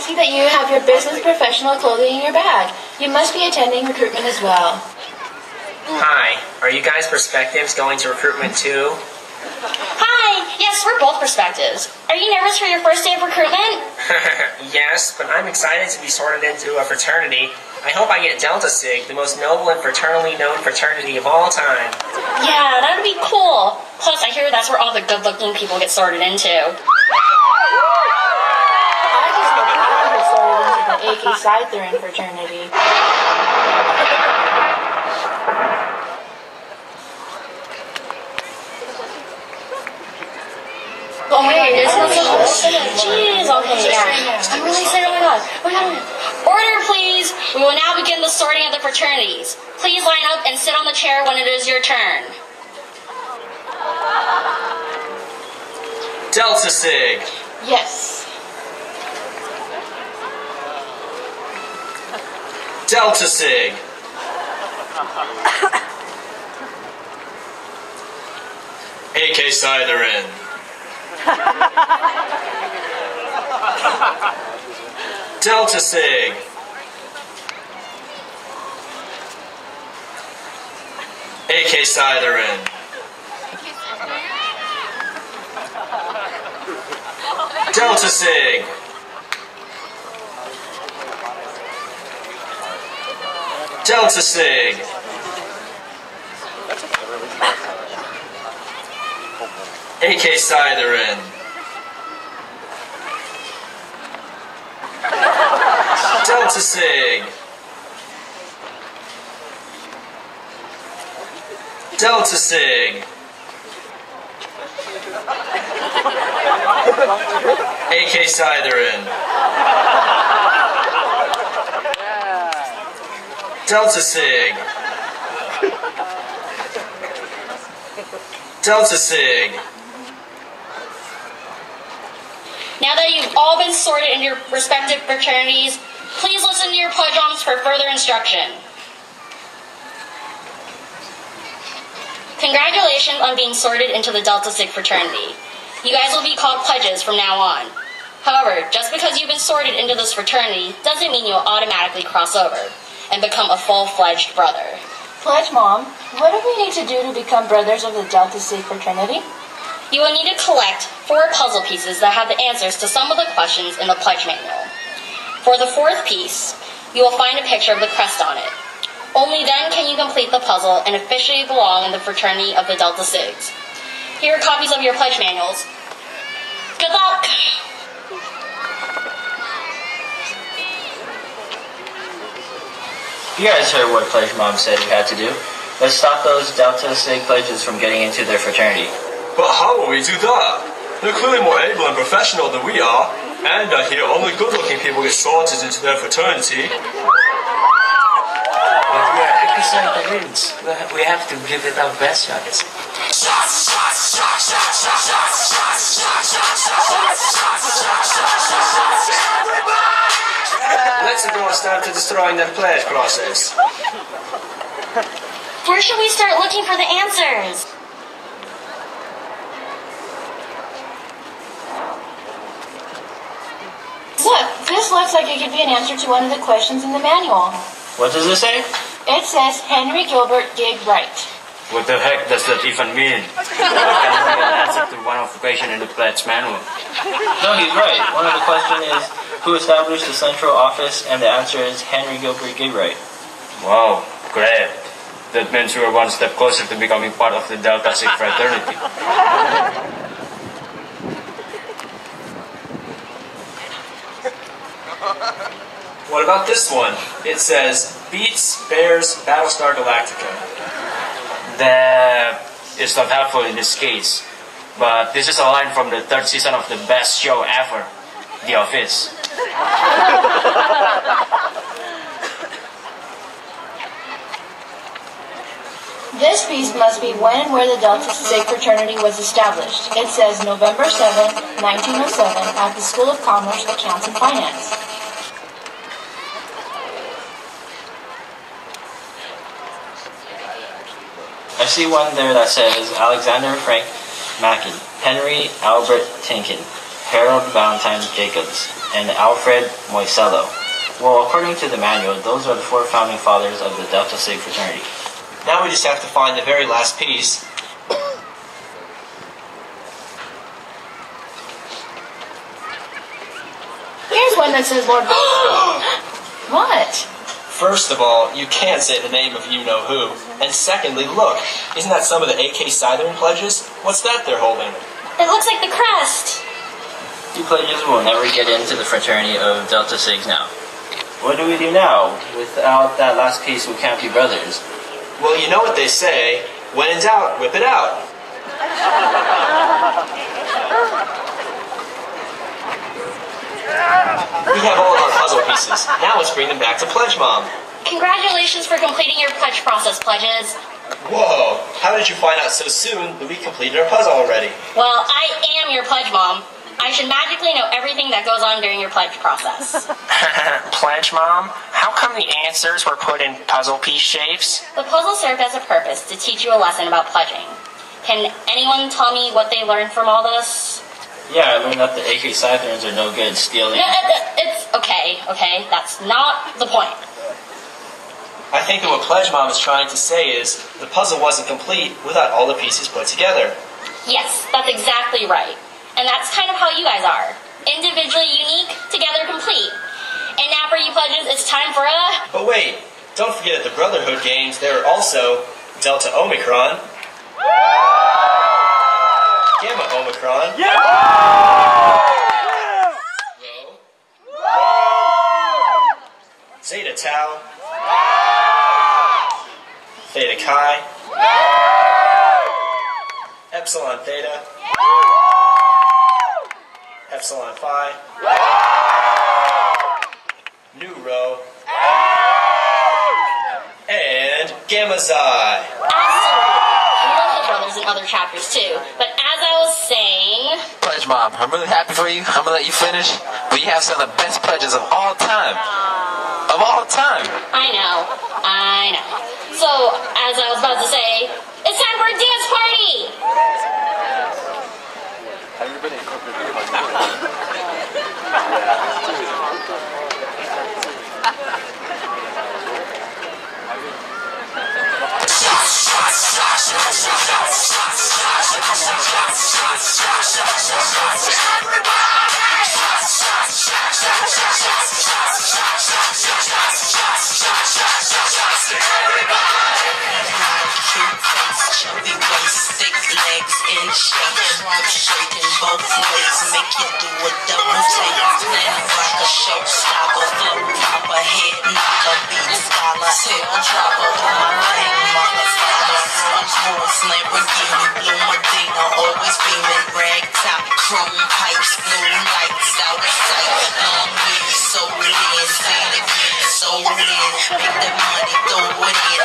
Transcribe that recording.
see that you have your business professional clothing in your bag. You must be attending recruitment as well. Hi, are you guys perspectives going to recruitment too? Hi, yes, we're both perspectives. Are you nervous for your first day of recruitment? Yes, but I'm excited to be sorted into a fraternity. I hope I get Delta Sig, the most noble and fraternally known fraternity of all time. Yeah, that would be cool. Plus, I hear that's where all the good-looking people get sorted into. I just hope I get sorted into the AK Scytherin fraternity. Oh my god, this is jeez, okay, yeah. I'm really excited, oh my god. Order, please! We will now begin the sorting of the fraternities. Please line up and sit on the chair when it is your turn. Delta Sig! Yes. Delta Sig! AK Scytherin! Delta Sig! AK Scytherin! Delta Sig! Delta Sig! AK Scytherin! Delta Sig! Delta Sig! AK Scytherin! Delta Sig! Delta Sig! Now that you've all been sorted into your respective fraternities, please listen to your pledge drums for further instruction. Congratulations on being sorted into the Delta Sig fraternity. You guys will be called pledges from now on. However, just because you've been sorted into this fraternity doesn't mean you'll automatically cross over and become a full-fledged brother. Pledge, Mom. What do we need to do to become brothers of the Delta Sig fraternity? You will need to collect 4 puzzle pieces that have the answers to some of the questions in the pledge manual. For the 4th piece, you will find a picture of the crest on it. Only then can you complete the puzzle and officially belong in the fraternity of the Delta Sigs. Here are copies of your pledge manuals. Good luck! You guys heard what Pledge Mom said you had to do. Let's stop those Delta Sig pledges from getting into their fraternity. But how will we do that? They're clearly more able and professional than we are, and I hear only good-looking people get sorted into their fraternity. But we are AK Scytherins. We have to give it our best shots. Let's go and start to destroying that pledge process. Where should we start looking for the answers? Look, this looks like it could be an answer to one of the questions in the manual. What does it say? It says Henry Gilbert Gig Wright. What the heck does that even mean? That can be an answer to one of the questions in the pledge manual. No, he's right. One of the questions is, who established the central office? And the answer is Henry Gilbert Gilwright. Wow, great. That means we are one step closer to becoming part of the Delta Sig fraternity. What about this one? It says, Beats, Bears, Battlestar Galactica. That is not helpful in this case. But this is a line from the 3rd season of the best show ever, The Office. This piece must be when and where the Delta Sig fraternity was established. It says November 7, 1907 at the School of Commerce, Accounts and Finance. I see one there that says Alexander Frank Macken, Henry Albert Tinkin, Harold Valentine Jacobs, and Alfred Moisello. Well, according to the manual, those are the 4 founding fathers of the Delta Sig fraternity. Now we just have to find the very last piece. Here's one that says Lord. What? First of all, you can't say the name of you-know-who. And secondly, look, isn't that some of the AK Scytherin pledges? What's that they're holding? It looks like the crest. You pledges will never get into the fraternity of Delta Sigs now. What do we do now? Without that last piece, we can't be brothers. Well, you know what they say. When in doubt, whip it out. We have all of our puzzle pieces. Now let's bring them back to Pledge Mom. Congratulations for completing your pledge process, pledges. Whoa, how did you find out so soon that we completed our puzzle already? Well, I am your pledge mom. I should magically know everything that goes on during your pledge process. Pledge Mom, how come the answers were put in puzzle piece shapes? The puzzle served as a purpose to teach you a lesson about pledging. Can anyone tell me what they learned from all this? Yeah, I learned that the AK Scytherins are no good stealing. No, it's okay, that's not the point. I think that what Pledge Mom is trying to say is the puzzle wasn't complete without all the pieces put together. Yes, that's exactly right. And that's kind of how you guys are. Individually unique, together complete. And now for you pledges, it's time for a... But wait, don't forget at the Brotherhood Games, there are also Delta Omicron, Gamma Omicron, Rho, Zeta Tau, Theta Chi, Epsilon Theta, Epsilon Phi, Nu Rho, and Gamma Xi. Absolutely. We love the brothers in other chapters too. But as I was saying... Pledge Mom, I'm really happy for you. I'm gonna let you finish. But you have some of the best pledges of all time. Of all time. I know. So, as I was about to say, it's time for a dance party! Chubby waist, thick legs in shape, rump shaking both ways, make you do a double take. Planet like a showstopper, flow popper, head knocker, beat scholar, tail dropper, do my thing, motherfucker. Rolls Royce, Lamborghini, Blue Medina, always beaming, rag top, chrome pipes, blue lights, out of sight. Long weed, so in, say it again, so in, make that money, throw it in.